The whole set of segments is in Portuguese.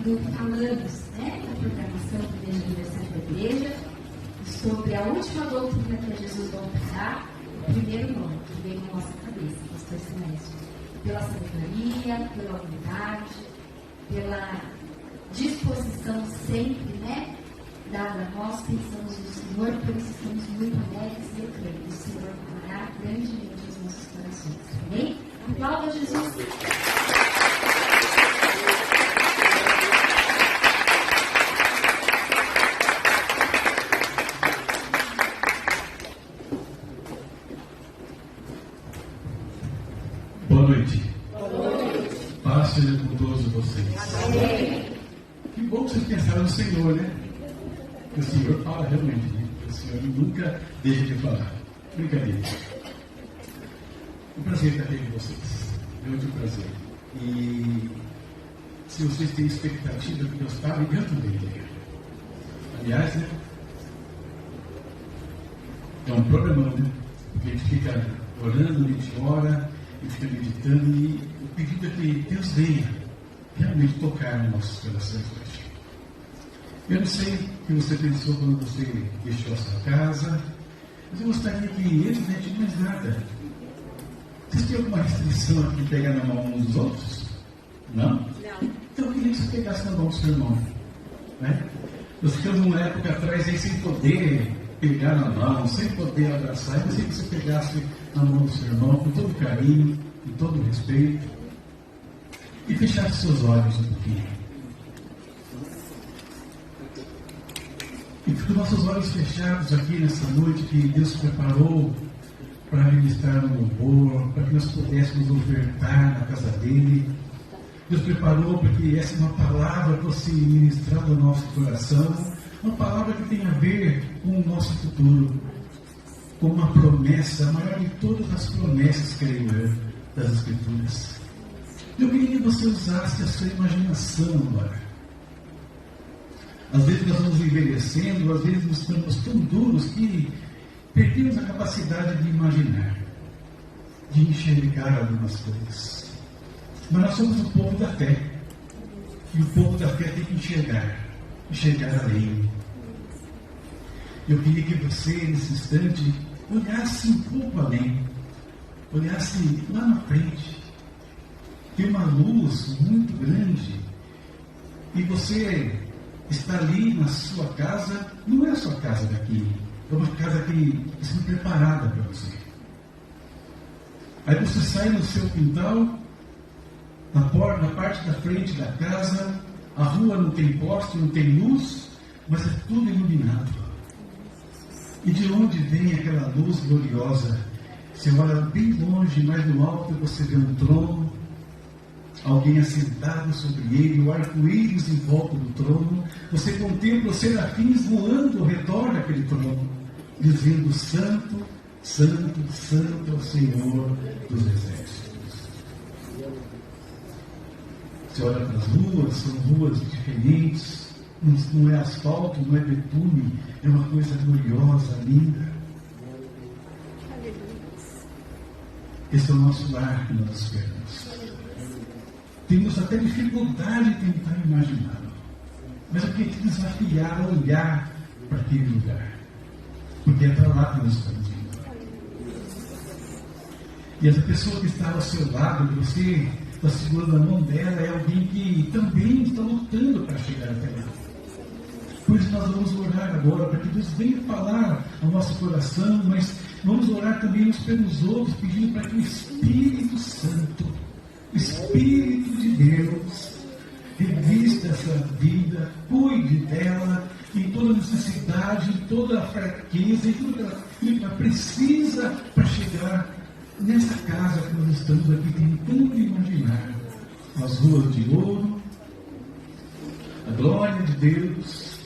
do Falamos, né, da programação do Igreja Aniversário da Igreja, sobre a última doutrina que Jesus voltará, o primeiro nome que veio na nossa cabeça, pastor Silésio, pela sabedoria, pela humildade, pela disposição sempre, né, dada a nós, pensamos no Senhor, por isso estamos muito alegres e eu creio que o Senhor falará grandemente os nossos corações. Amém? Aplauda Jesus. Boa noite. Paz seja com todos vocês. Amém. Que bom que vocês pensaram no Senhor, né? Que o Senhor fala realmente, né? O Senhor nunca deixa de falar. Brincadeira. Um prazer estar aqui com vocês. Muito prazer. E se vocês têm expectativa que Deus fale, eu também tenho. Aliás, né? É um problemão, né? Porque a gente fica orando, a gente ora, a gente fica meditando e o pedido é que Deus venha realmente tocar nos nossos corações hoje. Eu não sei o que você pensou quando você deixou a sua casa, mas eu gostaria que eles não tinham mais nada. Vocês têm alguma restrição aqui de pegar na mão uns dos outros? Não? Não. Então eu queria que você pegasse na mão do seu irmão. Né? Nós ficamos numa época atrás aí sem poder pegar na mão, sem poder abraçar. Eu gostaria que você pegasse na mão do seu irmão com todo carinho, com todo respeito e fechasse seus olhos um pouquinho. E com nossos olhos fechados aqui nessa noite que Deus preparou para ministrar no louvor, para que nós pudéssemos ofertar na casa dele. Deus preparou para que essa é uma palavra fosse ministrada no nosso coração, uma palavra que tem a ver com o nosso futuro, com uma promessa, a maior de todas as promessas, creio eu, das Escrituras. Eu queria que você usasse a sua imaginação agora. Às vezes nós vamos envelhecendo, às vezes nós estamos tão duros que perdemos a capacidade de imaginar, de enxergar algumas coisas. Mas nós somos o povo da fé. E o povo da fé tem que enxergar além. Eu queria que você, nesse instante, olhasse um pouco além, olhasse lá na frente. Tem uma luz muito grande e você está ali na sua casa, não é a sua casa daqui, é uma casa que está preparada para você. Aí você sai no seu quintal, na parte da frente da casa, a rua não tem poste, não tem luz, mas é tudo iluminado. E de onde vem aquela luz gloriosa? Você olha bem longe, mais no alto, você vê um trono, alguém assentado sobre ele, o arco-íris em volta do trono. Você contempla os serafins voando ao redor daquele trono, dizendo: Santo, Santo, Santo é o Senhor dos Exércitos. Você olha para as ruas, são ruas diferentes, não é asfalto, não é betume, é uma coisa gloriosa, linda. Esse é o nosso lar que nós esperamos. Temos até dificuldade de tentar imaginá-lo, mas eu queria te desafiar a olhar para aquele lugar, porque é para lá que nós estamos indo. E essa pessoa que está ao seu lado, que você está segurando a mão dela, é alguém que também está lutando para chegar até lá. Por isso nós vamos orar agora, para que Deus venha falar ao nosso coração, mas vamos orar também uns pelos outros, pedindo para que o Espírito Santo, o Espírito de Deus, revista essa vida, cuide dela em toda necessidade, em toda a fraqueza, em tudo que ela precisa para chegar nessa casa que nós estamos aqui tentando imaginar. As ruas de ouro, a glória de Deus,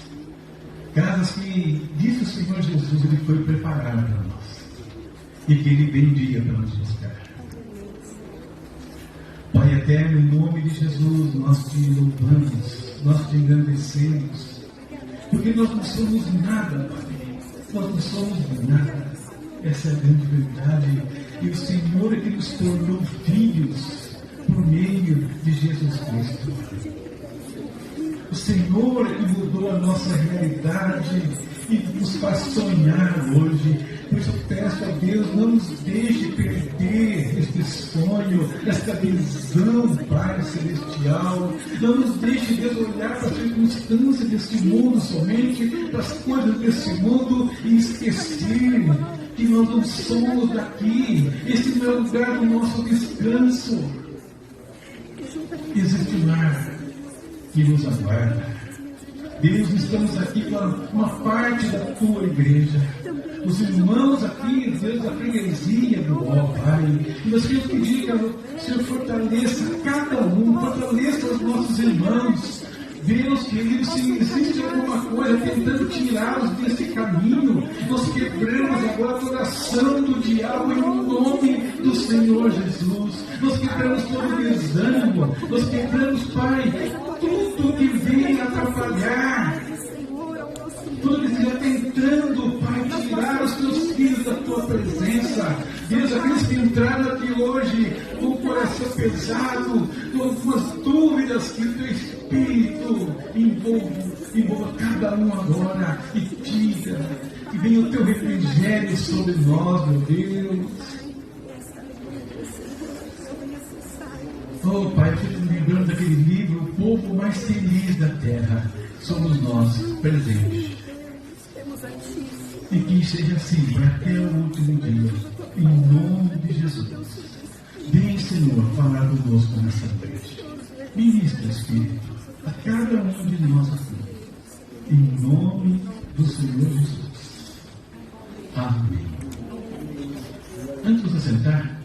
casas que, disse o Senhor Jesus, Ele foi preparar para nós e que Ele vem dia para nos buscar. Pai eterno, em nome de Jesus, nós te louvamos, nós te engrandecemos, porque nós não somos nada, Pai, nós não somos nada. Essa é a grande verdade. E o Senhor é que nos tornou filhos por meio de Jesus Cristo. O Senhor é que mudou a nossa realidade e nos faz sonhar hoje. Por isso eu peço a Deus, não nos deixe perder este sonho, esta visão, Pai Celestial. Não nos deixe, Deus, olhar para as circunstâncias deste mundo somente, para as coisas deste mundo e esquecer que nós não somos daqui. Este não é o lugar do nosso descanso. Existe um mar que nos aguarda. Deus, estamos aqui para uma parte da tua igreja. Os irmãos aqui, Deus, da freguesia do ó, Pai. E nós queremos pedir que o Senhor fortaleça cada um, fortaleça os nossos irmãos. Deus, querido, se existe alguma coisa tentando tirá-los desse caminho, nós quebramos agora toda a ação do diabo em nome do Senhor Jesus. Nós quebramos todo o desânimo, nós quebramos, Pai, tudo que vem atrapalhar, tudo que estiver tentando, Pai, tirar os teus filhos da tua presença. Deus, aqueles que entraram aqui hoje com o coração pesado, com algumas dúvidas, que o teu Espírito envolva cada um agora e diga que venha o teu refrigério sobre nós, meu Deus. Oh, Pai, eu fico me lembrando daquele livro, O Povo Mais Feliz da Terra. Somos nós, presentes. E que seja assim, para até o último dia, em nome de Jesus. Vem, Senhor, falar conosco nessa noite. Ministra, Espírito, a cada um de nós aqui, em nome do Senhor Jesus. Amém. Antes de você sentar,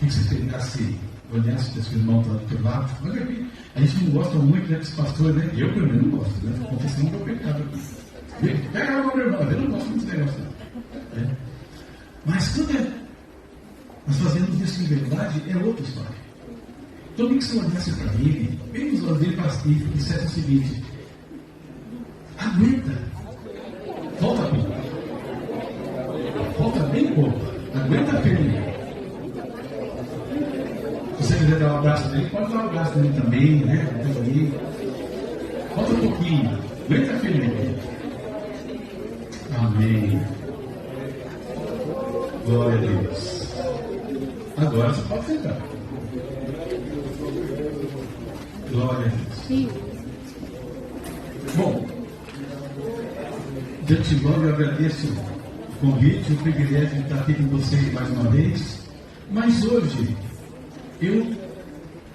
que você pegasse, olhasse para esse irmão do teu lado. Olha aqui, a gente não gosta muito desse pastor, né? Eu também não gosto, né? Estou confessando o meu pecado aqui. Pega a meu irmão, eu não gosto muito desse negócio. Né? Mas quando nós fazemos isso em verdade, é outra história. Então, que você olhasse para ele, bem nos olhos dele e dissesse o seguinte: aguenta, volta pouco, volta bem pouco, aguenta firme. Se você quiser dar um abraço nele, pode dar um abraço nele também, né? Volta um pouquinho, aguenta firme. Amém. Glória a Deus. Agora você pode sentar. Glória a Deus. Bom, de antemão eu agradeço o convite, o privilégio de estar aqui com vocês mais uma vez. Mas hoje eu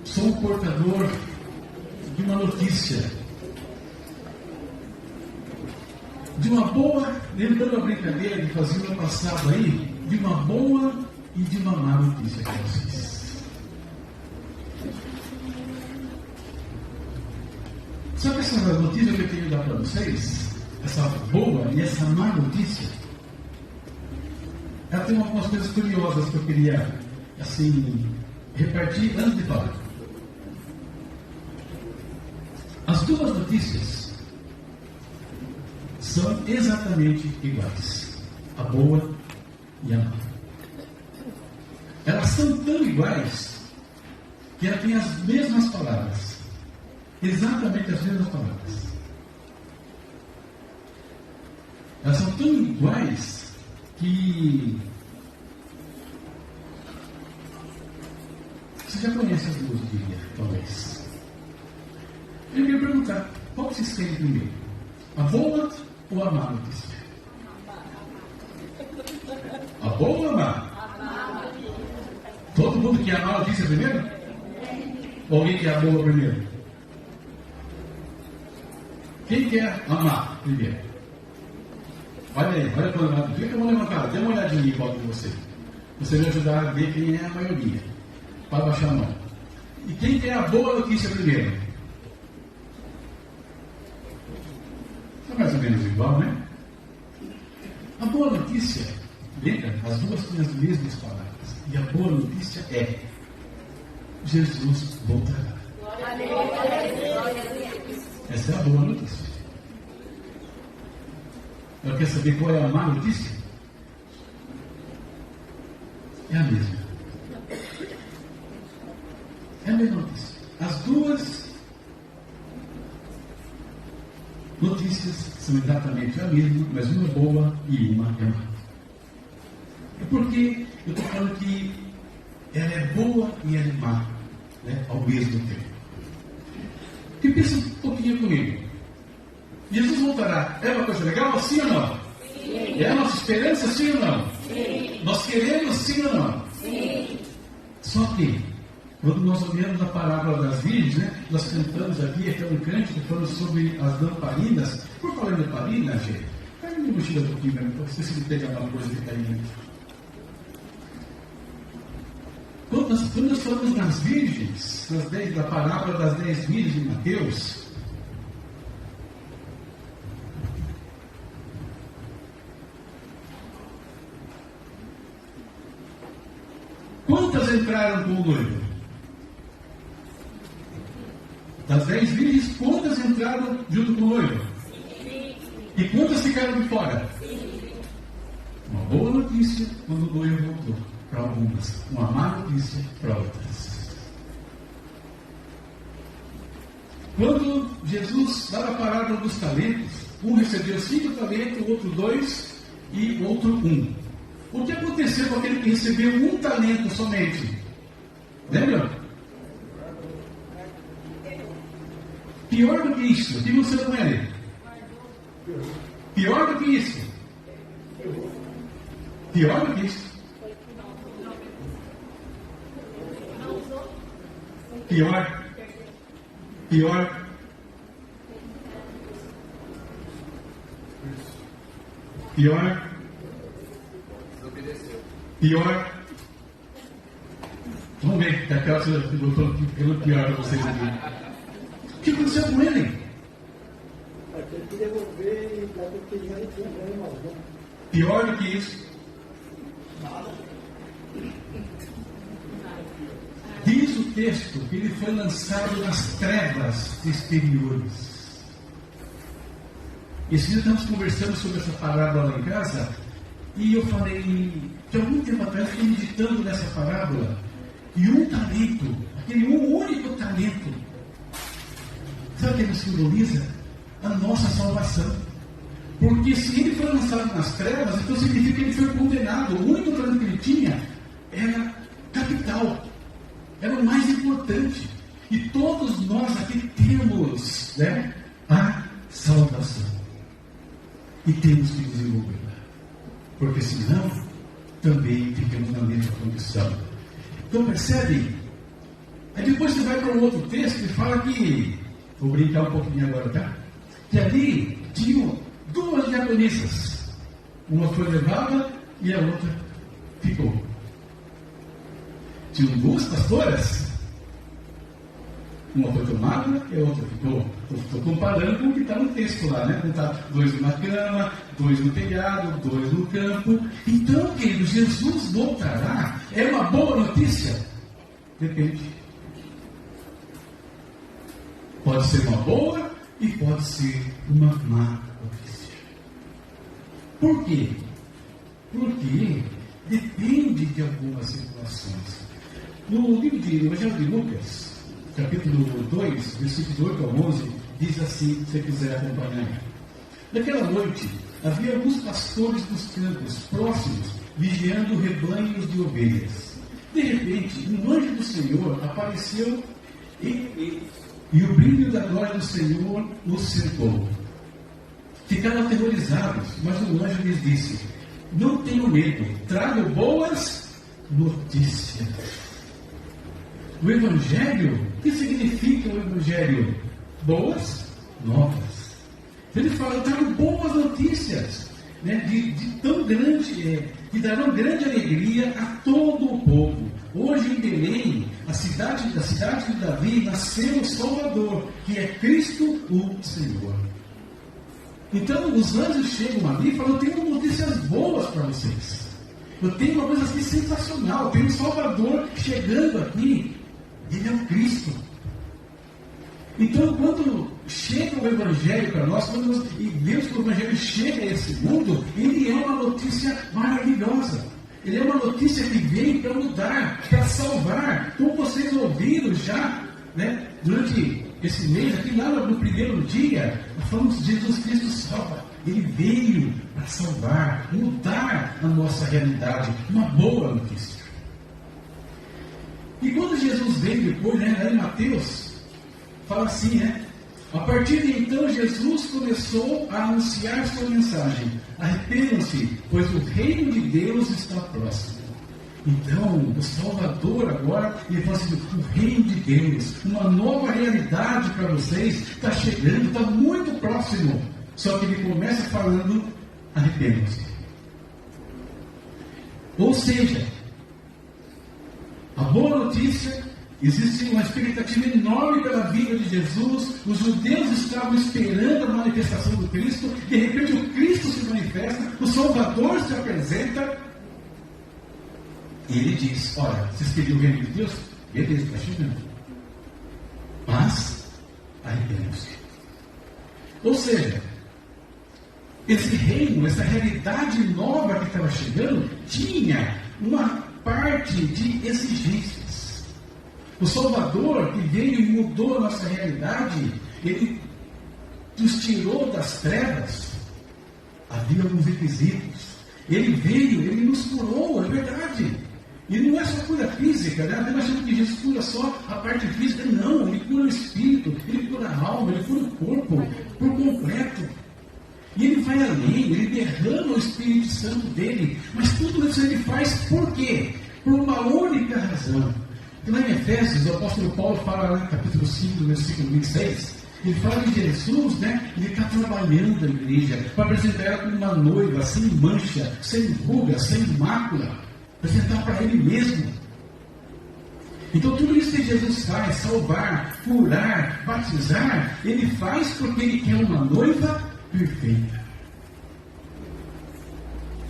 sou um portador de uma notícia. De uma boa, lembrando a brincadeira que fazia no passado aí, de uma boa e de uma má notícia para vocês. Sabe essa notícia que eu queria dar para vocês? Essa boa e essa má notícia? Ela tem algumas coisas curiosas que eu queria, assim, repartir antes de falar. As duas notícias são exatamente iguais, a boa e a má. Elas são tão iguais que ela tem as mesmas palavras, exatamente as mesmas palavras. Elas são tão iguais que você já conhece as duas, diria, talvez. Eu queria perguntar, qual vocês querem primeiro? A boa ou a má notícia? A boa ou a má? Todo mundo quer a má notícia primeiro? Ou alguém quer a boa primeiro? Quem quer a má primeiro? Olha aí, olha para o lado. Fica a mão levantada, dê uma olhadinha em volta de você. Você vai ajudar a ver quem é a maioria. Para baixar a mão. E quem quer a boa notícia primeiro? É mais ou menos igual, né? A boa notícia, lembra? As duas têm as mesmas palavras. E a boa notícia é: Jesus voltará. Essa é a boa notícia. Ela quer saber qual é a má notícia? É a mesma. É a mesma notícia. As duas notícias são exatamente a mesma, mas uma é boa e uma é má. É porque eu estou falando que ela é boa e ela é má, né, ao mesmo tempo. Porque pensa um pouquinho comigo. Jesus voltará. É uma coisa legal, sim ou não? Sim. É a nossa esperança, sim ou não? Sim. Nós queremos, sim ou não? Sim. Só que, quando nós olhamos a parábola das virgens, né, nós cantamos aqui, até um cântico falando sobre as lamparinas. Por falar em lamparina, gente, pega minha mochila um pouquinho, para você se pegar uma coisa que está aí. Quando nós falamos das virgens, da parábola das 10 virgens de Mateus, quantas entraram com o noivo? Das 10 virgens, quantas entraram junto com o noivo? E quantas ficaram de fora? Uma boa notícia quando o noivo voltou para algumas, uma má notícia para outras. Quando Jesus dá a parábola dos talentos, um recebeu 5 talentos, outro 2 e outro 1. O que aconteceu com aquele que recebeu 1 talento somente? Lembra? Pior do que isso, o que aconteceu com ele? Pior do que isso. Pior do que isso. Pior. Pior. Pior. Pior. Vamos ver, daquela que eu estou pelo pior para vocês aqui. O que aconteceu com ele? Pior do que isso. Diz o texto que ele foi lançado nas trevas exteriores. Esse dia estamos conversando sobre essa parábola lá em casa, e eu falei que algum tempo atrás fiquei meditando nessa parábola, e 1 talento, aquele único talento, sabe o que ele simboliza? A nossa salvação. Porque se ele foi lançado nas trevas, então significa que ele foi condenado. O único talento que ele tinha era capital. Era o mais importante. E todos nós aqui temos, né, a salvação. E temos que desenvolvê-la. Porque senão, também ficamos na mesma condição. Então percebe? Aí depois você vai para um outro texto que fala que, vou brincar um pouquinho agora, tá? Que ali tinham 2 diaconisas. Uma foi levada e a outra ficou. Tinham 2 pastoras. Uma foi tomada e a outra ficou. Estou comparando com o que está no texto lá, né? Está 2 numa cama, 2 no telhado, 2 no campo. Então, querido, Jesus voltará. É uma boa notícia? Depende. Pode ser uma boa e pode ser uma má notícia. Por quê? Porque depende de algumas situações. No livro de Evangelho de Lucas, capítulo 2, versículos 8 a 11, diz assim, se você quiser acompanhar. Naquela noite, havia alguns pastores dos campos próximos, vigiando rebanhos de ovelhas. De repente, um anjo do Senhor apareceu e o brilho da glória do Senhor os cercou. Ficaram aterrorizados, mas o anjo lhes disse: não tenham medo, trago boas notícias. O Evangelho, o que significa o Evangelho? Boas novas. Ele fala, eu trago boas notícias, né, de tão grande, que darão grande alegria a todo o povo. Hoje em Belém, da cidade de Davi, nasceu o Salvador, que é Cristo o Senhor. Então os anjos chegam ali e falam, eu tenho notícias boas para vocês. Eu tenho uma coisa assim sensacional, eu tenho um Salvador chegando aqui. Ele é o Cristo. Então, quando chega o Evangelho para nós, quando nós vemos que o Evangelho chega a esse mundo, ele é uma notícia maravilhosa. Ele é uma notícia que vem para mudar, para salvar. Como vocês ouviram já, né, durante esse mês, aqui lá no primeiro dia, nós falamos que Jesus Cristo salva. Ele veio para salvar, mudar a nossa realidade. Uma boa notícia. E quando Jesus veio depois, lá em Mateus, fala assim, a partir de então Jesus começou a anunciar sua mensagem: arrependam-se, pois o reino de Deus está próximo. Então, o Salvador agora, ele fala assim: o reino de Deus, uma nova realidade para vocês, está chegando, está muito próximo. Só que ele começa falando: arrependam-se. Ou seja, a boa notícia, existe uma expectativa enorme pela vida de Jesus. Os judeus estavam esperando a manifestação do Cristo. De repente o Cristo se manifesta, o Salvador se apresenta. E ele diz: olha, vocês queriam o reino de Deus? Beleza, está chegando. Mas arrependam-se. Ou seja, esse reino, essa realidade nova que estava chegando, tinha uma parte de exigências. O Salvador, que veio e mudou a nossa realidade, ele nos tirou das trevas. Havia alguns requisitos. Ele veio, ele nos curou, é verdade. E não é só cura física, né? Nós achamos que Jesus cura só a parte física. Não, ele cura o espírito, ele cura a alma, ele cura o corpo por completo. E ele vai além, ele derrama o Espírito Santo dele. Mas tudo isso ele faz por quê? Por uma única razão. E lá em Efésios, o apóstolo Paulo fala lá no capítulo 5, versículo 26, ele fala que Jesus, ele está trabalhando a igreja para apresentar ela como uma noiva, sem mancha, sem ruga, sem mácula, apresentar para ele mesmo. Então tudo isso que Jesus faz, salvar, curar, batizar, ele faz porque ele quer uma noiva perfeita.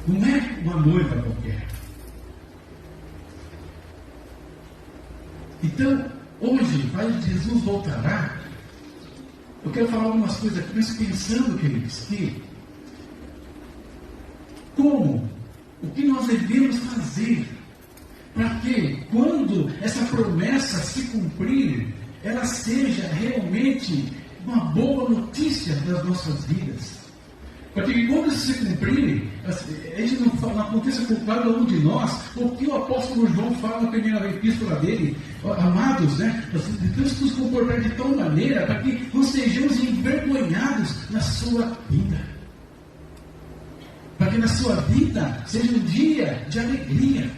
Não é uma noiva qualquer. Então, hoje, Jesus voltará. Eu quero falar algumas coisas aqui, mas pensando, queridos, que como, o que nós devemos fazer para que, quando essa promessa se cumprir, ela seja realmente uma boa notícia das nossas vidas. Para que quando isso se cumprir, a gente não aconteça com cada um de nós o que o apóstolo João fala na primeira epístola dele: amados, nós temos que nos comportar de tal maneira para que não sejamos envergonhados na sua vida. Para que na sua vida seja um dia de alegria,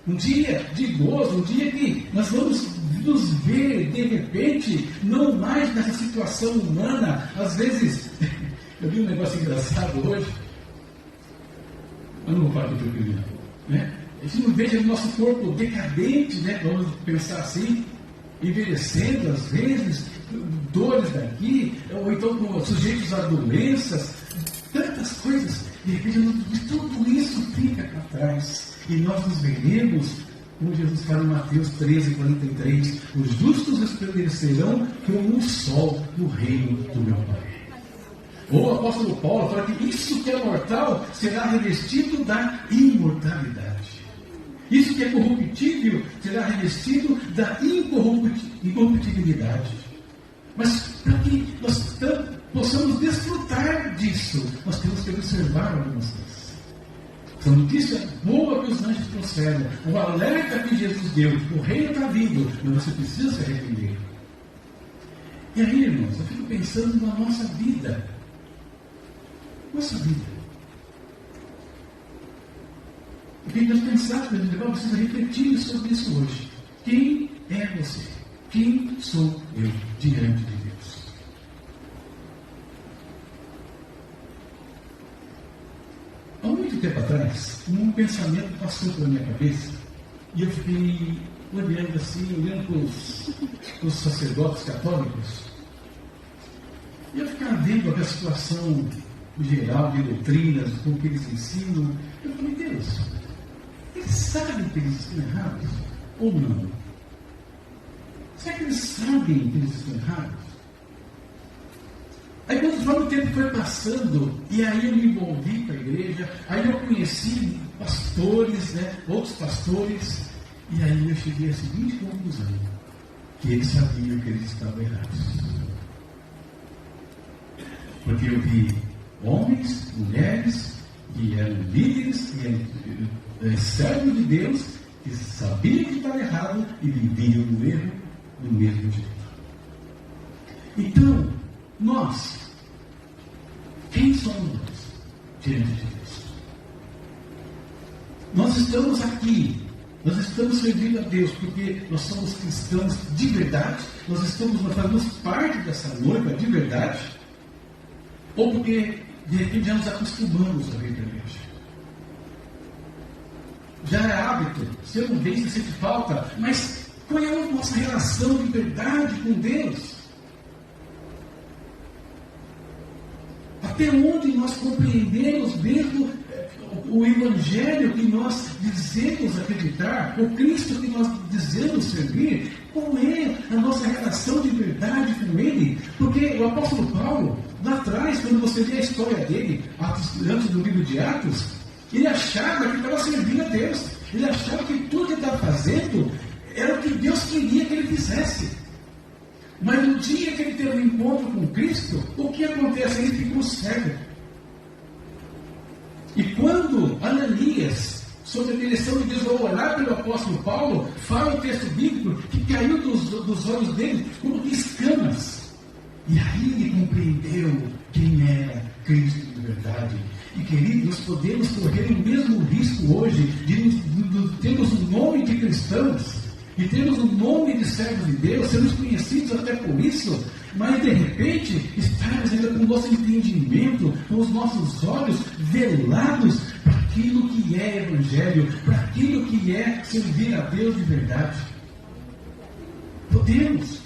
um dia de gozo, um dia que nós vamos nos ver de repente, não mais nessa situação humana. Às vezes, eu vi um negócio engraçado hoje, mas não vou falar do que eu queria, A gente não veja o nosso corpo decadente, vamos pensar assim, envelhecendo às vezes, dores daqui, ou então sujeitos a doenças, tantas coisas. De repente, tudo isso fica para trás. E nós nos veremos, como Jesus fala em Mateus 13:43, os justos resplandecerão como o sol no reino do meu Pai. Ou o apóstolo Paulo fala que isso que é mortal será revestido da imortalidade. Isso que é corruptível será revestido da incorruptibilidade. Mas para que nós possamos desfrutar disso, nós temos que observar algumas coisas. Essa notícia boa que os anjos trouxeram, o alerta que Jesus deu: o reino está vindo, mas você precisa se arrepender. E aí, irmãos, eu fico pensando na nossa vida. Nossa vida. Eu queria pensar, que eu preciso refletir sobre isso hoje. Quem é você? Quem sou eu diante de Deus? Há muito tempo atrás, um pensamento passou pela minha cabeça e eu fiquei olhando para os sacerdotes católicos, e eu ficava vendo aquela situação geral de doutrinas, como que eles ensinam. Eu falei: Deus, eles sabem que eles estão errados ou não? Será que eles sabem que eles estão errados? Aí quando o tempo foi passando, e aí eu me envolvi com a igreja, aí eu conheci pastores, outros pastores, e aí eu cheguei à seguinte conclusão: que eles sabiam que eles estavam errados. Porque eu vi homens, mulheres, que eram líderes, que eram servos de Deus, que sabiam que estava errado e viviam no erro do mesmo jeito. Então, nós, quem somos nós diante de Deus? Nós estamos aqui, nós estamos servindo a Deus porque nós somos cristãos de verdade, nós fazemos parte dessa noiva de verdade, ou porque de repente já nos acostumamos a vir para a igreja. Já é hábito, se eu não venho, se sente falta, mas qual é a nossa relação de verdade com Deus? Até onde nós compreendemos mesmo o Evangelho que nós dizemos acreditar, o Cristo que nós dizemos servir? Qual é a nossa relação de verdade com Ele? Porque o apóstolo Paulo, lá atrás, quando você vê a história dele, antes do livro de Atos, ele achava que estava servindo a Deus. Ele achava que tudo que estava fazendo era o que Deus queria que ele fizesse. Mas no dia que ele teve um encontro com Cristo, o que acontece? Ele ficou cego. E quando Ananias, sob a direção de Deus, ao olhar pelo apóstolo Paulo, fala o texto bíblico que caiu dos olhos dele como que escamas. E aí ele compreendeu quem era Cristo de verdade. E queridos, nós podemos correr o mesmo risco hoje de termos o nome de cristãos, e temos o nome de servos de Deus, sermos conhecidos até por isso, mas de repente estarmos ainda com o nosso entendimento, com os nossos olhos velados para aquilo que é Evangelho, para aquilo que é servir a Deus de verdade. Podemos.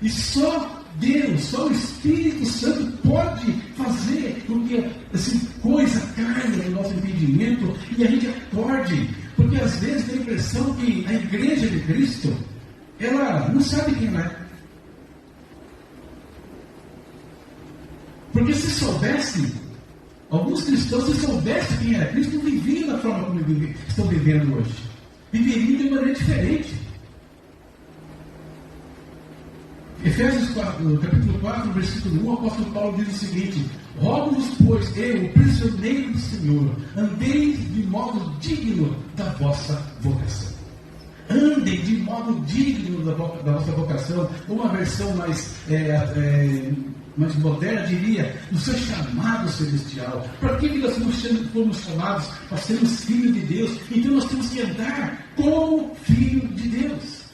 E só Deus, só o Espírito Santo pode fazer com que essa coisa caia no nosso entendimento e a gente acorde. Porque às vezes tem a impressão que a igreja de Cristo, ela não sabe quem ela é. Porque se soubesse, alguns cristãos, se soubessem quem era Cristo, não viviam da forma como estão vivendo hoje. Viveriam de maneira diferente. Efésios 4, no capítulo 4, versículo 1, o apóstolo Paulo diz o seguinte: rogo-vos, pois, eu, o prisioneiro do Senhor, andei de modo digno da vossa vocação. Andem de modo digno da vossa vocação. Uma versão mais moderna diria, do seu chamado celestial. Para que nós fomos chamados? Para sermos filhos de Deus. Então nós temos que andar como filho de Deus.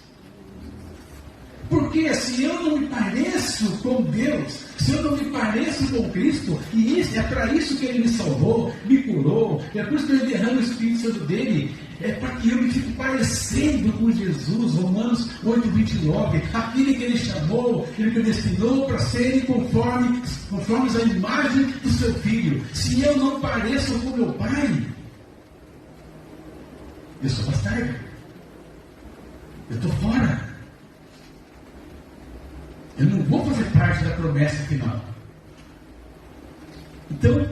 Porque se eu não me pareço com Deus, se eu não me pareço com Cristo, e é para isso que Ele me salvou, me curou, é por isso que Ele derrama o Espírito Santo dele, é para que eu me fique parecendo com Jesus. Romanos 8:29, aquele que Ele chamou, Ele predestinou para serem conformes à imagem do seu Filho. Se eu não pareço com meu Pai, eu sou bastardo, eu estou fora. Eu não vou fazer parte da promessa final. Então,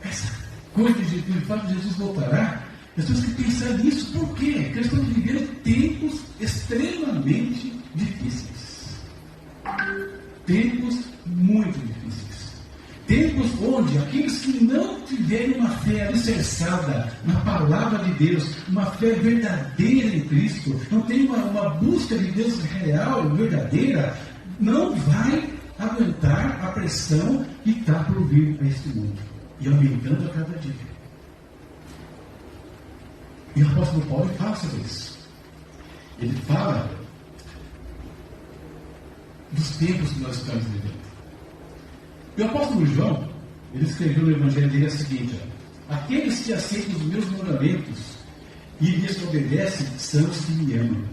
essa coisa de fato Jesus voltará, nós temos que pensar nisso. Por quê? Porque nós estamos vivendo tempos extremamente difíceis. Tempos muito difíceis. Tempos onde aqueles que não tiverem uma fé alicerçada na palavra de Deus, uma fé verdadeira em Cristo, não tem uma busca de Deus real, verdadeira, não vai aguentar a pressão que está por vir a este mundo, e aumentando a cada dia. E o apóstolo Paulo fala sobre isso. Ele fala dos tempos que nós estamos vivendo. E o apóstolo João, ele escreveu no Evangelho dele o seguinte: aqueles que aceitam os meus mandamentos e lhes obedecem são os que me amam.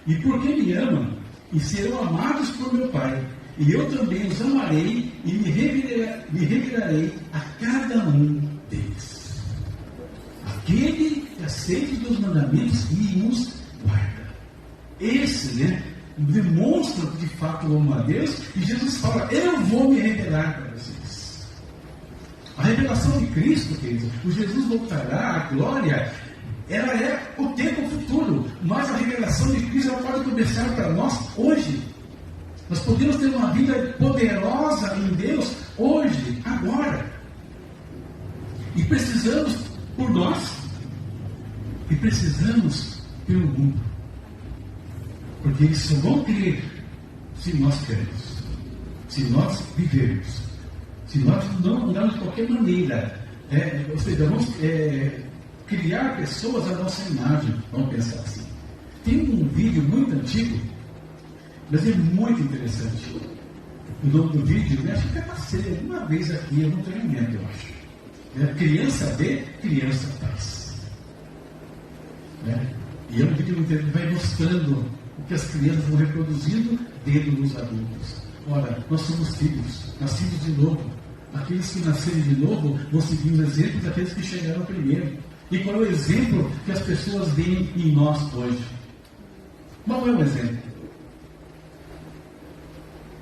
E porque me amam, e serão amados por meu Pai, e eu também os amarei e me revelarei a cada um deles. Aquele que aceita os meus mandamentos e os guarda. Esse, demonstra que de fato ama a Deus, e Jesus fala: eu vou me revelar para vocês. A revelação de Cristo, queridos, o Jesus voltará, a glória, ela é o tempo futuro, mas a revelação de Cristo ela pode começar para nós hoje. Nós podemos ter uma vida poderosa em Deus hoje, agora. E precisamos por nós. E precisamos pelo mundo. Porque eles só vão crer se nós queremos. Se nós vivermos. Se nós não andarmos de qualquer maneira. Ou seja, vamos criar pessoas à nossa imagem. Vamos pensar assim. Tem um vídeo muito antigo, mas é muito interessante. O nome do vídeo, eu acho que até passei uma vez aqui, eu não tenho mente, eu acho. Criança vê, criança faz. E é um vídeo que vai mostrando o que as crianças vão reproduzindo dentro dos adultos. Ora, nós somos filhos, nascidos de novo. Aqueles que nascerem de novo vão seguir os exemplos daqueles que chegaram primeiro. E qual é o exemplo que as pessoas veem em nós hoje? Qual é o exemplo?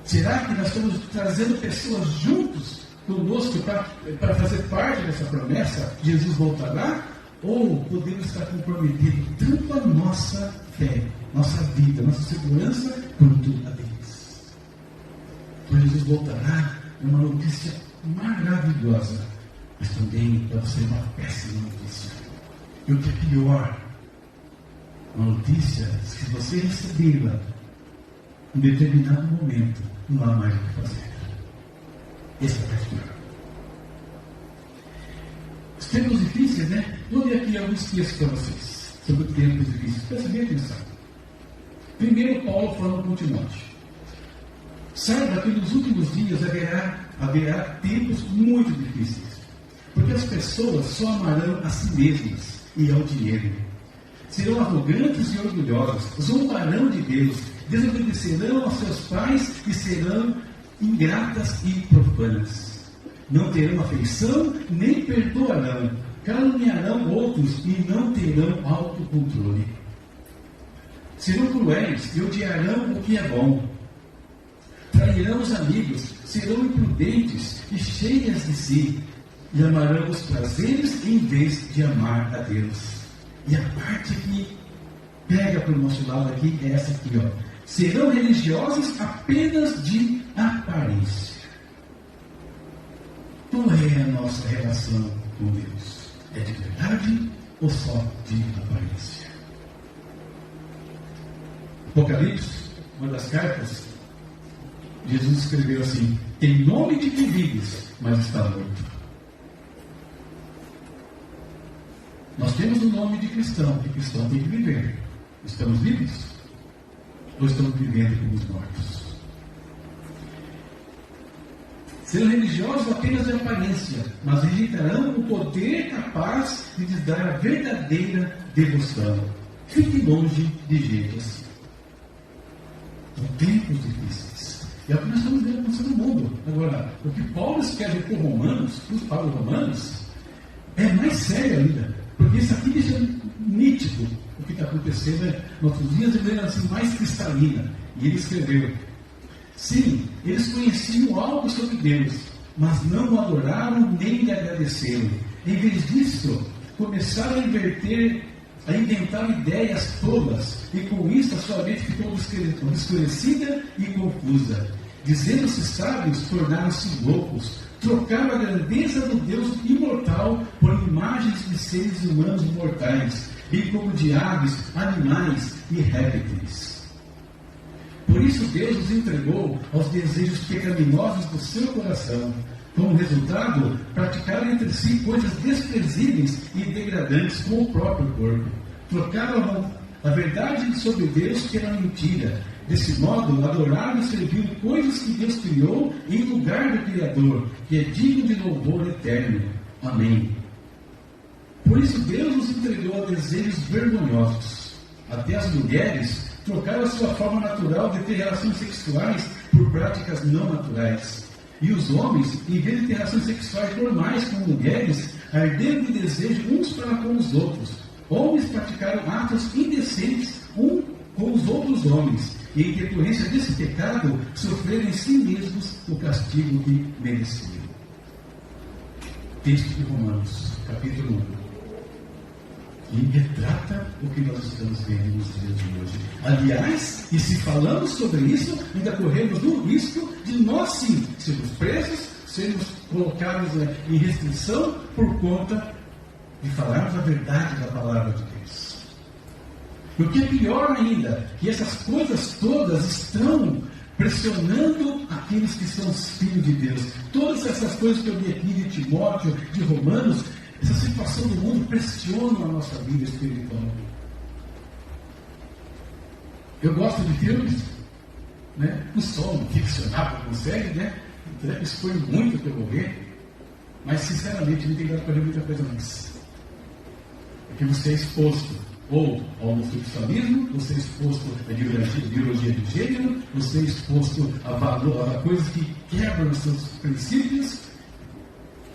Será que nós estamos trazendo pessoas juntos conosco para fazer parte dessa promessa? Jesus voltará? Ou podemos estar comprometidos tanto a nossa fé, nossa vida, nossa segurança, quanto a deles? Quando Jesus voltará, é uma notícia maravilhosa, mas também pode ser uma péssima notícia. E o que é pior, uma notícia, se você recebê-la em determinado momento, não há mais o que fazer. Esse é o mais pior. Os tempos difíceis, né? Vou ler aqui alguns textos para vocês sobre tempos difíceis. Presta bem atenção. Primeiro, Paulo falando com Timóteo. Saiba que nos últimos dias haverá tempos muito difíceis. Porque as pessoas só amarão a si mesmas e ao dinheiro. Serão arrogantes e orgulhosos, zombarão de Deus, desobedecerão aos seus pais e serão ingratas e profanas. Não terão afeição, nem perdoarão, caluniarão outros e não terão autocontrole. Serão cruéis e odiarão o que é bom. Trairão os amigos, serão imprudentes e cheias de si, e amarão os prazeres em vez de amar a Deus. E a parte que pega para o nosso lado aqui é essa aqui, ó. Serão religiosos apenas de aparência. Qual é a nossa relação com Deus? É de verdade ou só de aparência? Apocalipse, uma das cartas, Jesus escreveu assim: tem nome de que vives, mas está morto. Nós temos o nome de cristão, e cristão tem que viver. Estamos vivos? Ou estamos vivendo como os mortos? Serão religiosos apenas de aparência, mas rejeitarão o poder capaz de lhes dar a verdadeira devoção. Fique longe de gente assim. São tempos difíceis. É o que nós estamos vendo acontecer no mundo. Agora, o que Paulo escreve para os romanos, é mais sério ainda. Porque isso aqui deixa nítido o que está acontecendo nossos dias de maneira assim, mais cristalina. E ele escreveu: sim, eles conheciam algo sobre Deus, mas não o adoraram nem lhe agradeceram. Em vez disso, começaram a inventar ideias tolas, e com isso a sua mente ficou escurecida e confusa. Dizendo-se sábios, tornaram-se loucos. Trocaram a grandeza do Deus imortal por imagens de seres humanos mortais, bem como de aves, animais e répteis. Por isso Deus os entregou aos desejos pecaminosos do seu coração. Como resultado, praticaram entre si coisas desprezíveis e degradantes com o próprio corpo. Trocaram a verdade sobre Deus pela mentira. Desse modo, adoraram e serviram coisas que Deus criou em lugar do Criador, que é digno de louvor eterno. Amém. Por isso Deus os entregou a desejos vergonhosos. Até as mulheres trocaram a sua forma natural de ter relações sexuais por práticas não naturais. E os homens, em vez de ter relações sexuais normais com mulheres, arderam de desejo uns para com os outros. Homens praticaram atos indecentes uns com os outros homens, e em decorrência desse pecado, sofreram em si mesmos o castigo que mereciam. Texto de Romanos, capítulo 1. E retrata o que nós estamos vendo nos dias de hoje. Aliás, e se falamos sobre isso, ainda corremos o risco de nós sim sermos presos, sermos colocados em restrição por conta de falarmos a verdade da palavra de Deus. E o que é pior ainda, que essas coisas todas estão pressionando aqueles que são os filhos de Deus. Todas essas coisas que eu li aqui de Timóteo, de Romanos, essa situação do mundo pressiona a nossa vida espiritual. Eu gosto de filmes, né? Não sou um ficcionado, consegue, né? Expõe muito que eu vou ver, mas sinceramente não tem dado para ver muita coisa mais. Porque você é exposto ou ao homossexualismo, você é exposto à ideologia de gênero, você é exposto a coisas que quebram os seus princípios.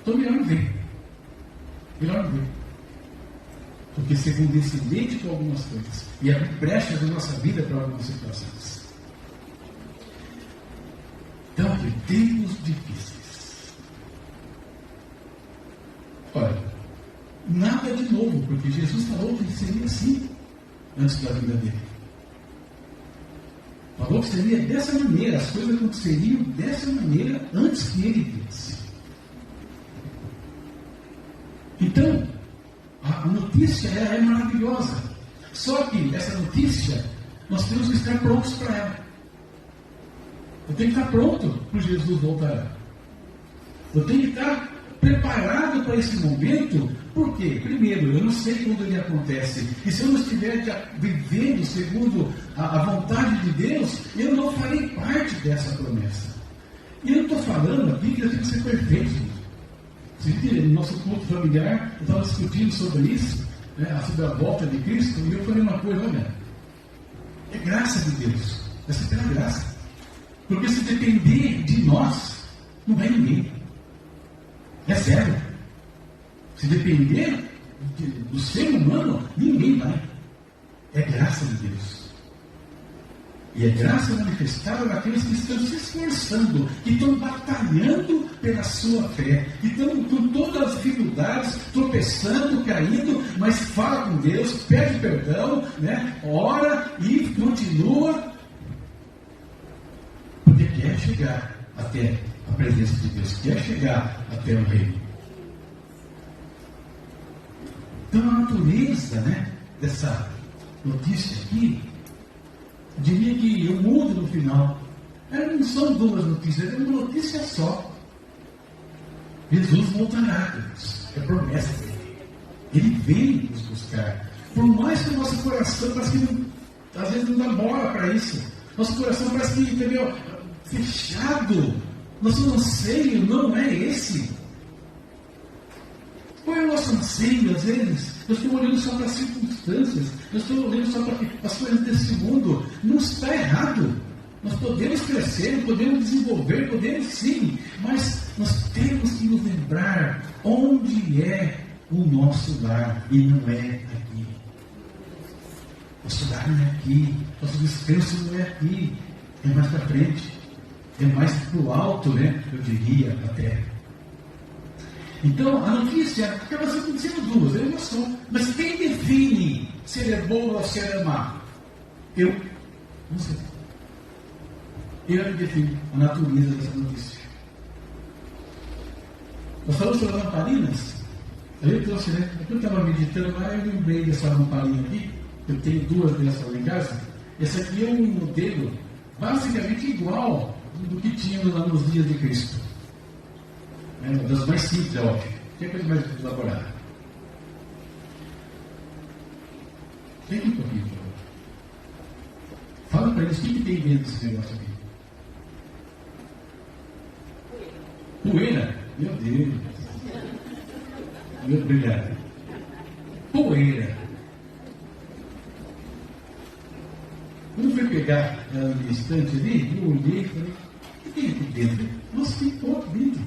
Então melhor não ver. Melhor não ver. Porque ser condescendente com algumas coisas e abrir brechas na nossa vida para algumas situações. Então, tempos difíceis. Olha, nada de novo, porque Jesus falou que seria assim antes da vida dele. Falou que seria dessa maneira, as coisas aconteceriam dessa maneira antes que ele viesse. Então, a notícia é maravilhosa. Só que essa notícia, nós temos que estar prontos para ela. Eu tenho que estar pronto para Jesus voltar. Eu tenho que estar preparado para esse momento. Por quê? Primeiro, eu não sei quando ele acontece. E se eu não estiver vivendo segundo a vontade de Deus, eu não farei parte dessa promessa. E eu não estou falando aqui que eu tenho que ser perfeito. No nosso culto familiar, eu estava discutindo sobre isso, né, sobre a volta de Cristo, e eu falei uma coisa: olha, é graça de Deus, vai ser pela graça. Porque se depender de nós, não vai ninguém. É sério. Se depender do ser humano, ninguém vai. É graça de Deus. E é graça manifestada naqueles que estão se esforçando, que estão batalhando pela sua fé, que estão com todas as dificuldades, tropeçando, caindo, mas fala com Deus, pede perdão, né? Ora e continua, porque quer chegar até a presença de Deus, quer chegar até o reino. Então a natureza, né, dessa notícia aqui, diria que eu mudo no final. Não são duas notícias, é uma notícia só. Jesus voltará, Deus. É promessa dele. Ele vem nos buscar. Por mais que o nosso coração parece que não, às vezes não dá bola para isso. Nosso coração parece que, entendeu, fechado. Nosso anseio não é esse. Qual é o nosso anseio, às vezes? Eu estou olhando só para as circunstâncias, eu estou olhando só para as coisas desse mundo. Não está errado. Nós podemos crescer, podemos desenvolver, podemos sim, mas nós temos que nos lembrar onde é o nosso lar, e não é aqui. Nosso lar não é aqui, nosso descanso não é aqui, é mais para frente, é mais para o alto, né? Eu diria até. Então, a notícia acaba sendo duas, é uma só. Mas quem define se ele é bom ou se ele é má? Eu não sei. Eu que defino a natureza dessa notícia. Nós falamos sobre lamparinas. Eu trouxe, né? Eu estava meditando lá, eu lembrei dessa lamparina aqui. Eu tenho duas dessas lá em casa. Esse aqui é um modelo basicamente igual do que tinha lá nos dias de Cristo. É uma das mais simples, é óbvio. Que é coisa mais elaborada. Tem um pouquinho, por favor. Fala para eles o que tem dentro desse negócio aqui. Poeira? Meu Deus. Meu, obrigado. Poeira. Quando eu fui pegar ela na minha estante ali, eu olhei e falei: o que tem aqui dentro? Nossa, tem pouco dentro.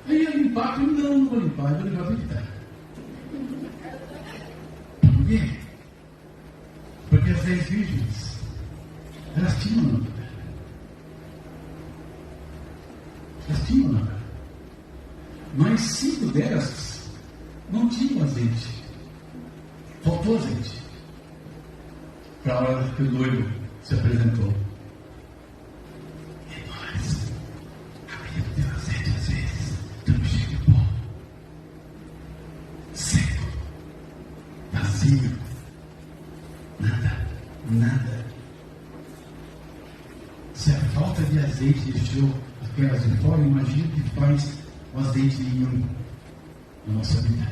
Aí ia limpar, eu falei: não vou limpar, eu vou limpar para evitar. Por quê? Porque as 10 virgens, elas tinham uma lâmpada. Elas tinham uma lâmpada. Mas 5 delas não tinha azeite. Faltou azeite. Para a hora que o noivo se apresentou. E nós, havia ter azeite às vezes, estamos cheios de pó. Seco. Vazio. Nada. Se a falta de azeite deixou aquelas de fora, imagina o que faz o azeite nenhum na nossa vida.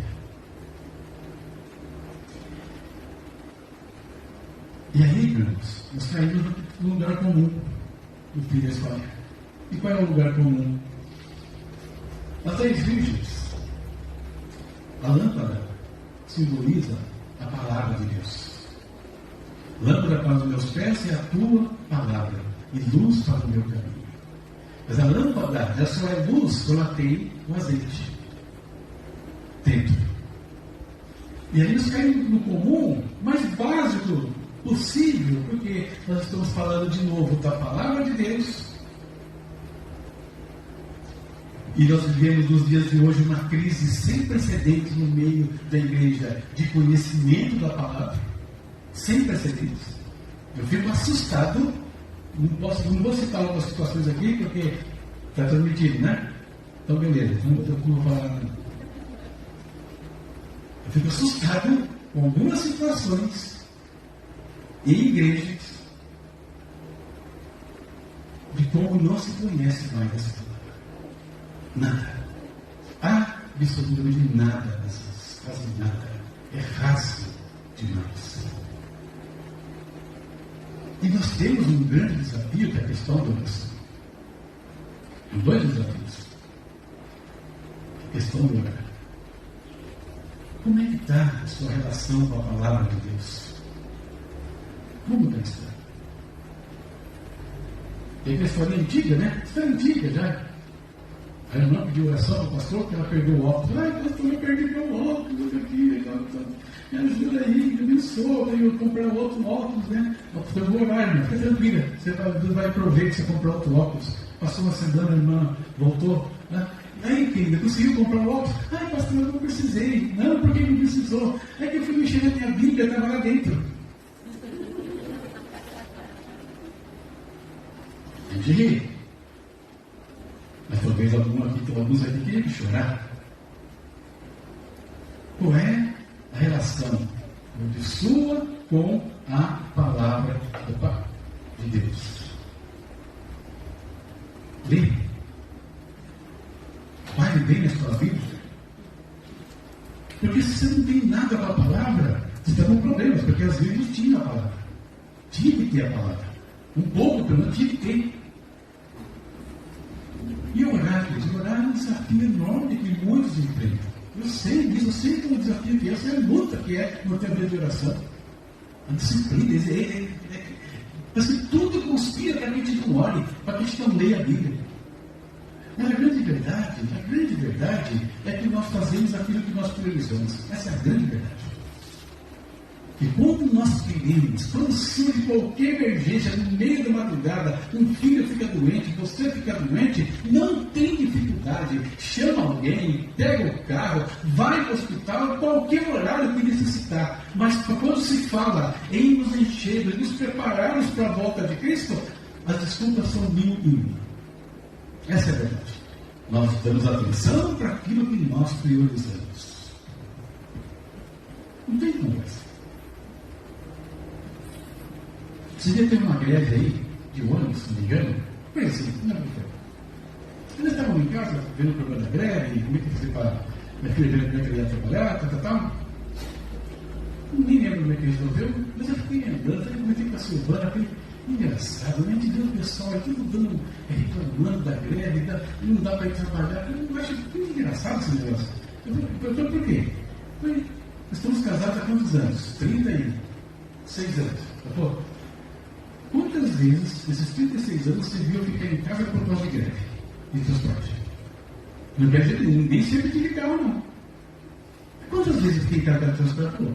E aí, irmãos, nós caímos no lugar comum do fim da história. E qual é o lugar comum? As 10 virgens. A lâmpada simboliza a palavra de Deus. Lâmpada para os meus pés é a tua palavra, e luz para o meu caminho. Mas a lâmpada já só é luz quando ela tem o azeite dentro. E aí nós caímos no comum mais básico possível, porque nós estamos falando de novo da palavra de Deus. E nós vivemos nos dias de hoje uma crise sem precedentes no meio da igreja de conhecimento da palavra. Sem precedentes. Eu fico assustado. Não vou citar algumas situações aqui, porque está transmitido, né? Então, beleza. Não vou falar nada. Eu fico assustado com algumas situações em igrejas de como não se conhece mais essa palavra. Nada. Absolutamente nada dessas. Quase nada. É raso demais. E nós temos um grande desafio, que é a questão da oração. Dois desafios. A questão do orar. Como é que está a sua relação com a palavra de Deus? Como está? Tem a história antiga, né? História antiga já. A irmã pediu oração para o pastor, que ela perdeu o óculos. Ai, pastor, eu perdi meu óculos aqui. Me ajuda aí, me abençoa, eu comprar outro óculos, né? Eu vou orar, irmã, fica tranquila. Deus vai prover que você comprou outro óculos. Passou uma semana, a irmã voltou. Né? Aí, querida, conseguiu comprar o óculos? Ai, pastor, eu não precisei. Não, por que não precisou? É que eu fui mexer na minha Bíblia, estava lá dentro. A gente ri. Mas talvez alguns aqui queriam chorar. Qual é a relação de sua com a palavra de Deus? Lê. Vai bem na sua Bíblia. Porque se você não tem nada com a palavra, você está com problemas, porque às vezes não tinha a palavra. Tinha que ter a palavra. Um pouco, pelo menos, tinha que ter. E orar, queridos, orar é um desafio enorme que muitos enfrentam. Eu sei disso, eu sei que é um desafio que é, eu sei a luta que é no tempo de oração. A disciplina, assim, tudo conspira para que a gente não ore, para que a gente não leia a Bíblia. Mas a grande verdade é que nós fazemos aquilo que nós priorizamos. Essa é a grande verdade. E quando nós queremos, quando surge qualquer emergência no meio da madrugada, um filho fica doente, você fica doente, não tem dificuldade, chama alguém, pega o carro, vai para o hospital, qualquer horário que necessitar. Mas quando se fala em nos encher, em nos prepararmos para a volta de Cristo, as desculpas são mil e uma. Essa é a verdade. Nós damos atenção para aquilo que nós priorizamos. Não tem conversa. Você já teve uma greve aí, de ônibus, se não me engano? Foi assim, não é muito. Eles estavam em casa, vendo o problema da greve, como é que fazer para minha filha ver como é que ela ia trabalhar, tal. Nem lembro como é que resolveu, mas eu fiquei lembrando, eu comentei com a Silvana, falei, engraçado, né? A gente vê o pessoal tudo reclamando da greve, não dá para ir trabalhar. Eu acho muito engraçado esse negócio. Eu falei, por quê? Nós estamos casados há quantos anos? 36 anos. Pô, quantas vezes, nesses 36 anos, você viu ficar em casa por causa de greve de transporte? Não quer dizer que ninguém sempre tive carro, não. Quantas vezes eu fiquei em casa de transporte?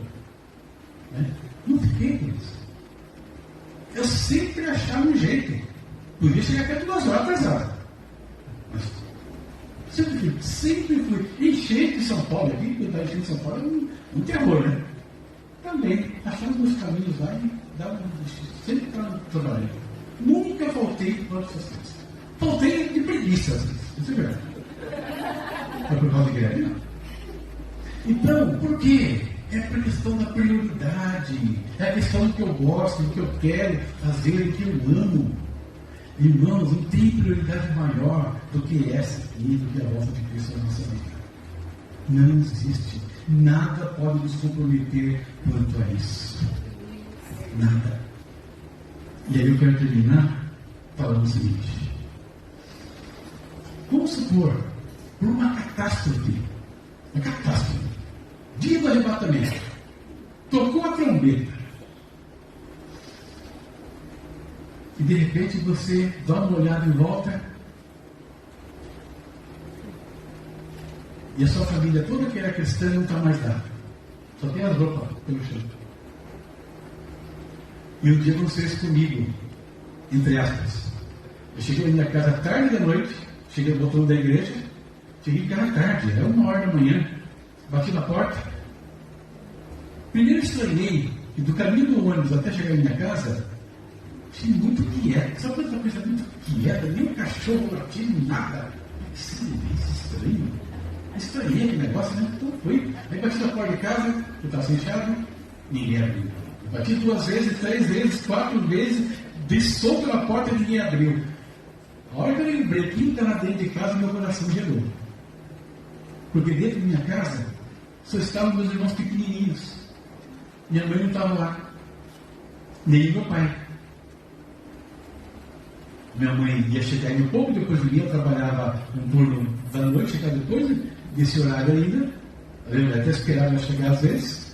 Não fiquei com isso. Eu sempre achava um jeito. Podia chegar até 2 horas atrasado. Mas Sempre fui. Enchente de São Paulo, aqui, quando está enchente de São Paulo, é um terror, né? Também, achando meus caminhos lá e dava sempre para trabalhar. Nunca faltei para essas coisas. Faltei de preguiça, às vezes. Isso é verdade. Não é por causa de greve, não. Então, por quê? É por questão da prioridade. É a questão do que eu gosto, do que eu quero fazer, do que eu amo. Irmãos, não tem prioridade maior do que essa aqui, do que a volta de Cristo na nossa vida. Não existe. Nada pode nos comprometer quanto a isso. Nada. E aí eu quero terminar falando o seguinte. Vamos supor, por uma catástrofe, dia do arrebatamento, tocou a trombeta, e de repente você dá uma olhada em volta, e a sua família toda que era cristã não está mais lá, só tem as roupas pelo chão. E um dia aconteceu isso comigo, entre aspas. Eu cheguei na minha casa tarde da noite, cheguei no botão da igreja, cheguei em casa tarde, era 1h da manhã, bati na porta. Primeiro estranhei, e do caminho do ônibus até chegar em minha casa, achei muito quieto. Sabe quando coisa muito quieta, nem um cachorro latindo, nada. Que silêncio estranho. Estranhei aquele negócio, né? Então fui. Aí bati na porta de casa, que estava sem chave, ninguém abriu. Bati 2 vezes, 3 vezes, 4 vezes, dei soco na porta e ninguém abriu. A hora que eu lembrei quem estava dentro de casa, meu coração gelou. Porque dentro da minha casa só estavam meus irmãos pequenininhos. Minha mãe não estava lá, nem meu pai. Minha mãe ia chegar ainda um pouco depois de mim, eu trabalhava um turno da noite, chegar depois desse horário ainda. Eu até esperava ela chegar às vezes.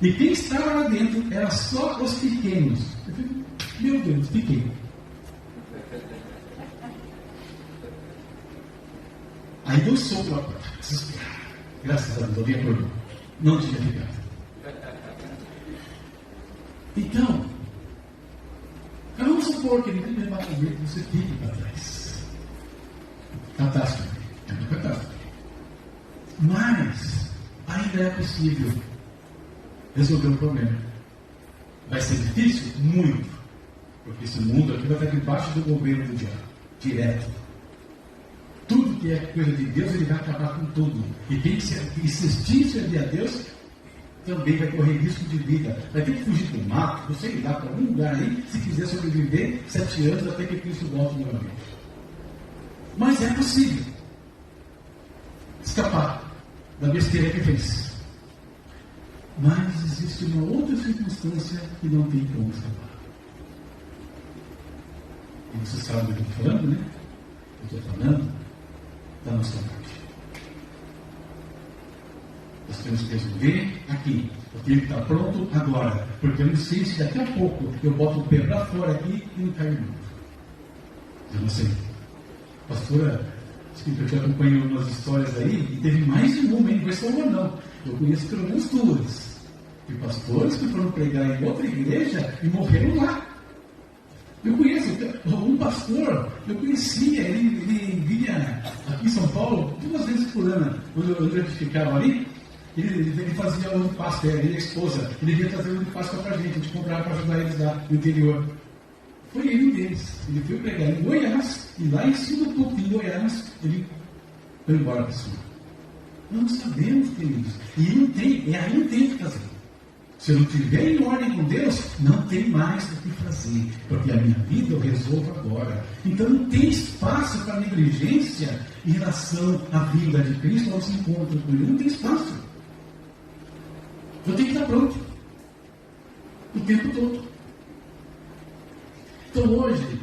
E quem estava lá dentro era só os pequenos. Eu falei, meu Deus, pequeno. Aí deu soco lá para desesperado. Graças a Deus, alguém acordou. Não tinha ficado. Então, vamos supor que ele levar a ver que você fique para trás. Catástrofe. É uma catástrofe. Mas, ainda é possível resolver o problema. Vai ser difícil? Muito. Porque esse mundo aqui vai estar debaixo do governo do diabo. Direto. Tudo que é coisa de Deus, ele vai acabar com tudo. E quem insistir em servir a Deus, também vai correr risco de vida. Vai ter que fugir do mato, você ir lá para algum lugar aí, se quiser sobreviver 7 anos até que Cristo volte novamente. Mas é possível escapar da besteira que fez. Mas existe uma outra circunstância que não tem como escapar. E você sabe do que eu estou falando, né? Eu estou falando da nossa parte. Nós temos que resolver aqui. Eu tenho que estar pronto agora. Porque eu não sei se daqui a pouco eu boto o pé para fora aqui e não caio no mundo. Eu não sei. Pastora, eu te acompanhei umas histórias aí e teve mais de uma, hein? Não foi só uma, não. Eu conheço pelo menos 2. De pastores que foram pregar em outra igreja e morreram lá. Eu conheço um pastor, eu conhecia, ele vinha aqui em São Paulo 2 vezes por ano, quando eu ficava ali, ele fazia ovo de Páscoa, ele e a esposa, ele vinha trazer ovo de Páscoa para a gente comprava para ajudar eles lá no interior. Foi ele um deles, ele foi pregar em Goiás, e lá em cima do topo, em Goiás, ele foi embora para cima. Nós sabemos, queridos, e aí não tem o que fazer. Se eu não estiver em ordem com Deus, não tem mais o que fazer, porque a minha vida eu resolvo agora. Então não tem espaço para negligência em relação à vida de Cristo, aos encontros com Ele. Não tem espaço. Eu tenho que estar pronto o tempo todo. Então hoje,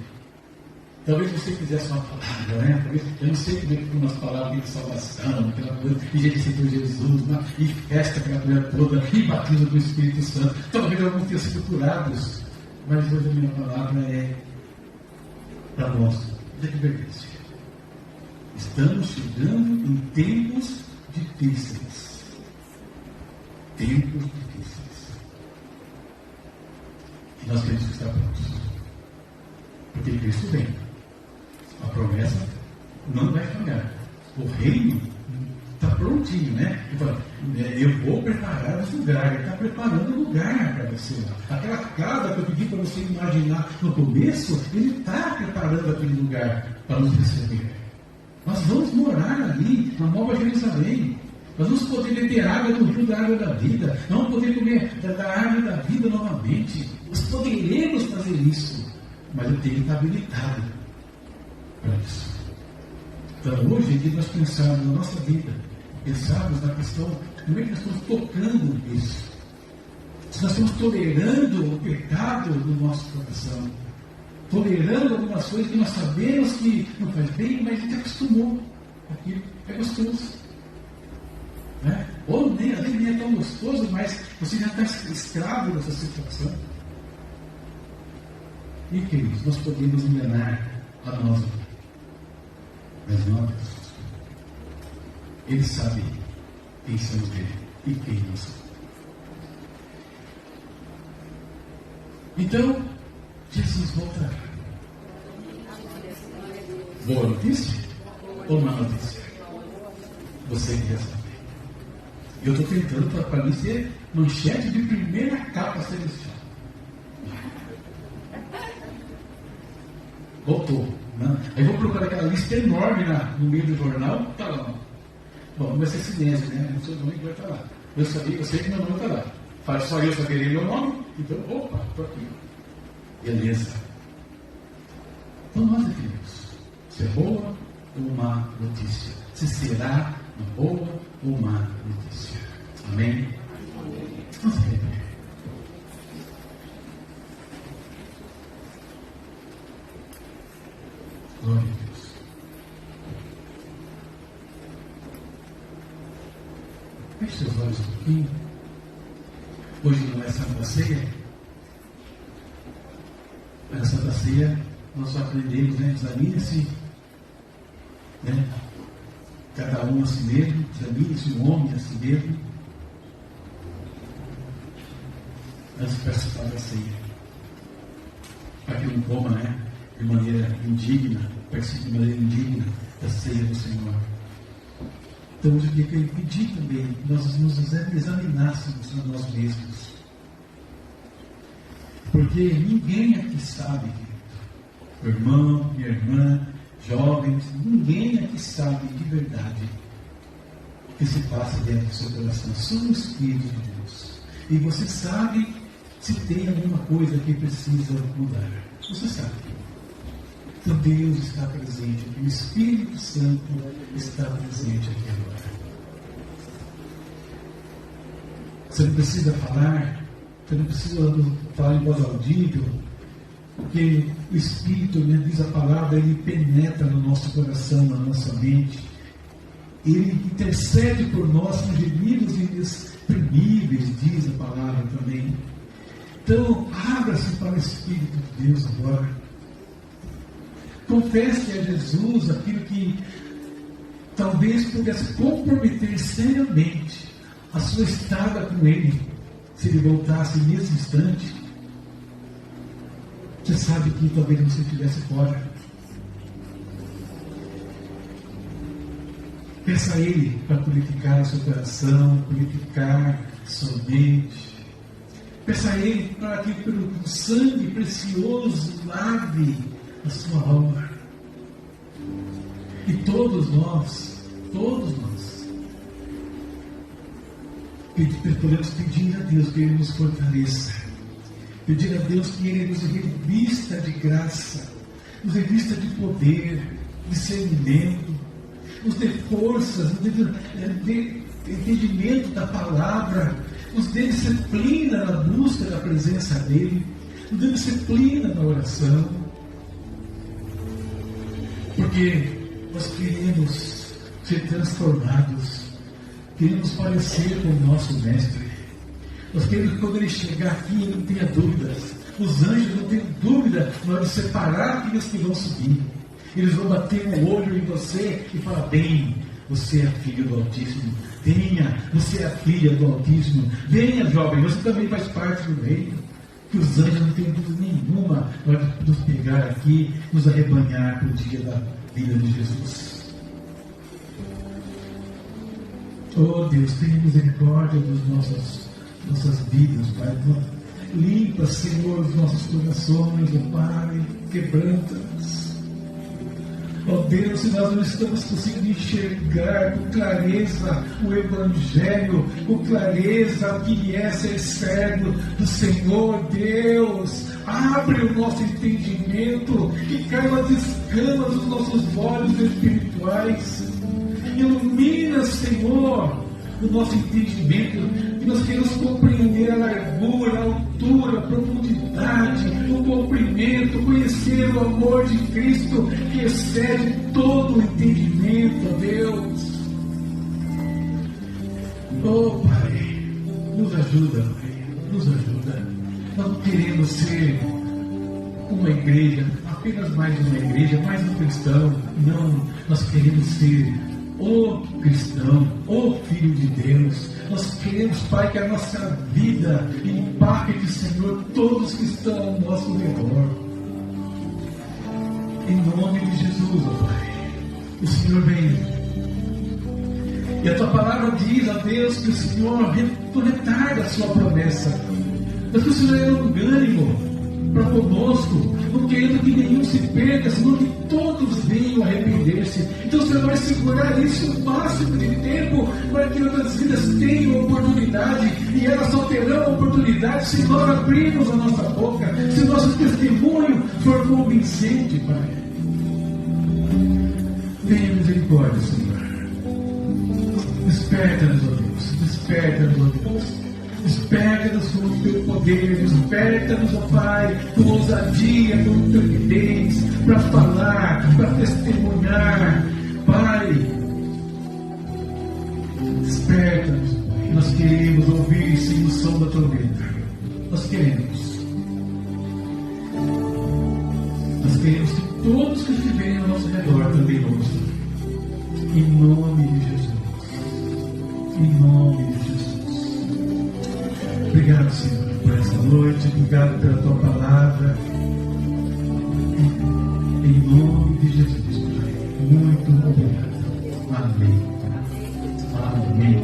talvez você fizesse uma palavra, né? Talvez, eu não sei como é que foi umas palavras de salvação, aquela coisa, e gente aceitou Jesus, né? E festa aquela coisa toda, e batismo do Espírito Santo. Talvez alguns tenham sido curados, mas hoje a minha palavra é para nós, de advertência. Estamos chegando em tempos difíceis. Tempos difíceis. E nós temos que estar prontos. Porque Cristo vem. A promessa não vai falhar. O reino está prontinho, né? Eu vou preparar os lugares. Ele está preparando o lugar para você lá. Aquela casa que eu pedi para você imaginar no começo, ele está preparando aquele lugar para nos receber. Nós vamos morar ali, na Nova Jerusalém. Nós vamos poder beber água do rio da água da vida. Nós vamos poder comer da árvore da vida novamente. Nós poderemos fazer isso. Mas eu tenho que estar habilitado para isso. Então, hoje é dia nós pensarmos na nossa vida. Pensarmos na questão, como é que nós estamos tocando isso? Se nós estamos tolerando o pecado do nosso coração. Tolerando algumas coisas que nós sabemos que não faz bem, mas a gente acostumou. Aquilo é gostoso. Né? Ou nem, às vezes nem é tão gostoso, mas você já está escravo dessa situação. E queridos, nós podemos enganar a nós. Mas não a Deus. Ele sabe quem somos dele e quem nós somos. Então, Jesus voltará. Boa notícia ou má notícia? Você quer saber. Eu estou tentando para mim ser manchete de primeira capa celestial. Voltou. Né? Aí vou procurar aquela lista enorme no meio do jornal. Está lá. Bom, vai ser silêncio, né? O seu nome vai estar lá. Eu sei que meu nome está lá. Faz só eu saberei meu nome. Então, opa, estou aqui. Beleza. Então nós definimos se é boa ou má notícia. Se será uma boa ou má notícia. Amém? Vamos ver. Glória a Deus. Feche seus olhos um pouquinho. Hoje não é Santa Ceia. Na Santa Ceia nós aprendemos, né? Examine-se, né? Cada um a si mesmo, examine-se o homem a si mesmo, antes de participar da ceia. Para que não coma, né? De maneira indigna, participe de maneira indigna da ceia do Senhor. Então hoje eu queria pedir também que nós nos examinássemos a nós mesmos. Porque ninguém aqui sabe, meu irmão, minha irmã, jovens, ninguém aqui sabe de verdade o que se passa dentro do seu coração. Somos filhos de Deus. E você sabe se tem alguma coisa que precisa mudar. Você sabe. Então Deus está presente aqui. O Espírito Santo está presente aqui agora. Você não precisa falar. Você não precisa falar em voz audível. Porque o Espírito, né, diz a palavra, ele penetra no nosso coração, na nossa mente. Ele intercede por nós com gemidos inexprimíveis, diz a palavra também. Então, abra-se para o Espírito de Deus agora. Confesse a Jesus aquilo que talvez pudesse comprometer seriamente a sua estada com Ele, se Ele voltasse nesse instante. Você sabe que talvez você estivesse fora. Peça a Ele para purificar o seu coração, purificar a sua mente. Peça a Ele para que pelo sangue precioso lave a sua alma. E todos nós, podemos pedir a Deus que Ele nos fortaleça. Pedir a Deus que Ele nos revista de graça, nos revista de poder, discernimento, nos dê forças, nos dê entendimento da palavra, nos dê disciplina na busca da presença dEle, nos dê disciplina na oração, porque nós queremos ser transformados, queremos parecer com o nosso Mestre. Nós queremos que quando Ele chegar aqui, Ele não tenha dúvidas. Os anjos não tenham dúvida na hora de separar aqueles que vão subir. Eles vão bater um olho em você e falar: bem, você é a filha do Altíssimo. Venha, você é a filha do Altíssimo. Venha, jovem, você também faz parte do reino. Que os anjos não tenham dúvida nenhuma na hora de nos pegar aqui, nos arrebanhar para o dia da vida de Jesus. Oh Deus, tenha misericórdia nossas vidas, Pai. Limpa, Senhor, os nossos corações, oh Pai, quebranta-nos. Oh Deus, se nós não estamos conseguindo enxergar com clareza o Evangelho, com clareza o que é ser servo do Senhor, Deus, abre o nosso entendimento, que caiam as escamas dos nossos olhos espirituais. Ilumina, Senhor, o nosso entendimento, que nós queremos compreender a largura, a altura, a profundidade, o comprimento, conhecer o amor de Cristo que excede todo o entendimento, ó Deus. Oh Pai, nos ajuda, Pai, nos ajuda. Nós não queremos ser uma igreja, apenas mais uma igreja, mais um cristão. Não, nós queremos ser o cristão, o Filho de Deus. Nós queremos, Pai, que a nossa vida impacte, Senhor, todos que estão ao nosso redor. Em nome de Jesus, ó Pai, o Senhor vem. E a Tua palavra diz a Deus que o Senhor retarda a Sua promessa. Mas que o Senhor é longânimo para conosco, não querendo que nenhum se perca, senão que todos venham arrepender-se. Então o Senhor vai segurar isso o máximo de tempo para que outras vidas tenham oportunidade, e elas só terão oportunidade se nós abrirmos a nossa boca, se o nosso testemunho for convincente, Pai. Tenha misericórdia, Senhor. Desperta-nos, ó Deus, desperta-nos, ó Deus. Desperta-nos com o Teu poder, desperta-nos, ó Pai, com ousadia, com intrepidez, para falar, para testemunhar, Pai. Desperta-nos, Pai. Nós queremos ouvir, sim, o som da trombeta. Nós queremos. Nós queremos que todos que estiverem ao nosso redor também ouçam. Em nome de Jesus. Em nome de Jesus. Obrigado, Senhor, por essa noite. Obrigado pela Tua palavra. Em nome de Jesus, Pai. Muito obrigado. Amém. Amém.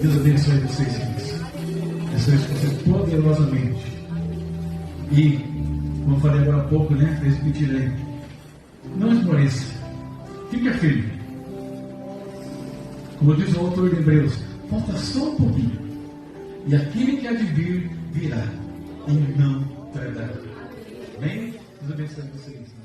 Deus abençoe vocês, filhos. Abençoe vocês poderosamente. E, como eu falei agora há pouco, né? Para repetir aí. Não esmoreça. Fica firme. Como diz o autor de Hebreus, falta só um pouquinho. E aquele que há de vir, virá, e não tardará. Amém? Deus abençoe vocês.